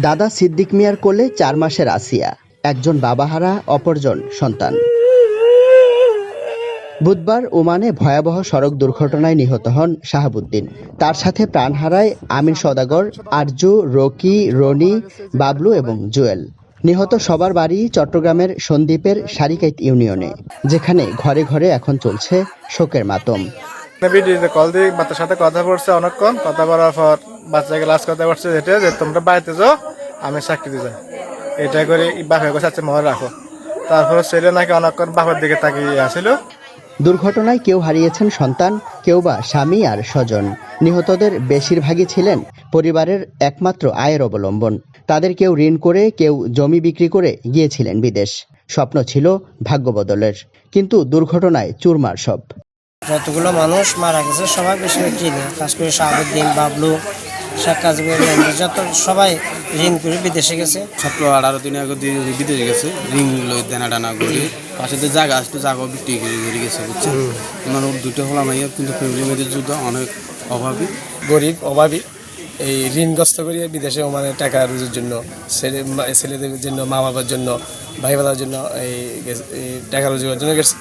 দাদা সিদ্দিক মিয়ার কোলে 4 মাসের আসিয়া, একজন বাবাহারা, অপরজন সন্তান। বুধবার ওমানে ভয়াবহ সড়ক দুর্ঘটনায় নিহত হন শাহাবুদ্দিন। তার সাথে প্রাণ হারায় আমিন সওদাগর, আরজু, রকি, রনি, বাবলু এবং জুয়েল। নিহত সবার বাড়ি চট্টগ্রামের সন্দ্বীপের সারিকাইত ইউনিয়নে, যেখানে ঘরে ঘরে এখন চলছে শোকের মাতম। কল দিয়ে বাচ্চার সাথে কথা বলছে, অনেকক্ষণ কথা বলার পর বাচ্চাকে লাস্ট কথা বলছে যেটা যে তোমরা বাড়িতে যাও, আমি চাকরি দিয়ে যাই, এটা করে বাপের কাছে আচ্ছা মনে রাখো। তারপরে ছেলে নাকি অনেকক্ষণ বাপের দিকে তাকিয়ে আসিল। দুর্ঘটনায় কেউ হারিয়েছেন সন্তান, কেউ বা স্বামী আর স্বজন। নিহতদের বেশিরভাগই ছিলেন পরিবারের একমাত্র আয়ের অবলম্বন। তাদের কেউ ঋণ করে, কেউ জমি বিক্রি করে গিয়েছিলেন বিদেশ। স্বপ্ন ছিল ভাগ্য বদলের, কিন্তু দুর্ঘটনায় চুরমার সব। যতগুলো মানুষ মারা গেছে সবাই বেশি চিনে, কাজ করে শাহাবুদ্দিন, বাবলু, শেখ কাজীর, যত সবাই ঋণ করে বিদেশে গেছে। 17-18 দিন আগে বিদেশে গেছে, ঋণ লই দেনা টানা করে পাশে যে জায়গা আসতো জায়গাও বিক্রি করে গেছে, বুঝছেন। ওনার দুটো হলাম মাইয়া, কিন্তু ফ্যামিলি মেয়েদের যুদ্ধ অনেক অভাবী, গরিব অভাবী, এই ঋণগ্রস্ত করিয়ে বিদেশে মানে টাকা রুজির জন্য, ছেলেদের জন্য, মা বাবার জন্য, ভাই বোনের জন্য এই টাকা রোজগারের জন্য গেছে।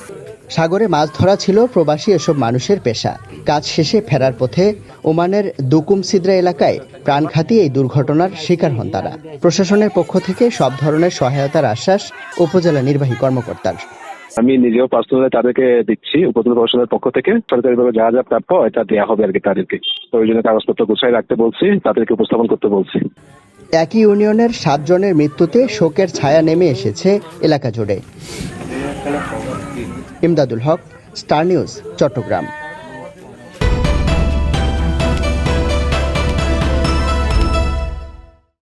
সাগরে মাছ ধরা ছিল প্রবাসী এসব মানুষের পেশা। কাজ শেষে ফেরার পথে ওমানের দুকুম সিদ্রা এলাকায় প্রাণঘাতী এই দুর্ঘটনার শিকার হন তারা। প্রশাসনের পক্ষ থেকে সব ধরনের সহায়তার আশ্বাস উপজেলা নির্বাহী কর্মকর্তার। আমি নিজেও পার্সোনালি তাদেরকে দিচ্ছি, উপজেলা প্রশাসনের পক্ষ থেকে সরকারিভাবে যা যা প্রাপ্য এটা দেওয়া হবে আর কি। তাদেরকে প্রয়োজনীয় কাগজপত্র গুছাই রাখতে বলছি, তাদেরকে উপস্থাপন করতে বলছি। একই ইউনিয়নের 7 জনের মৃত্যুতে শোকের ছায়া নেমে এসেছে এলাকা জুড়ে। ইমদাদুল হক, স্টার নিউজ, চট্টগ্রাম।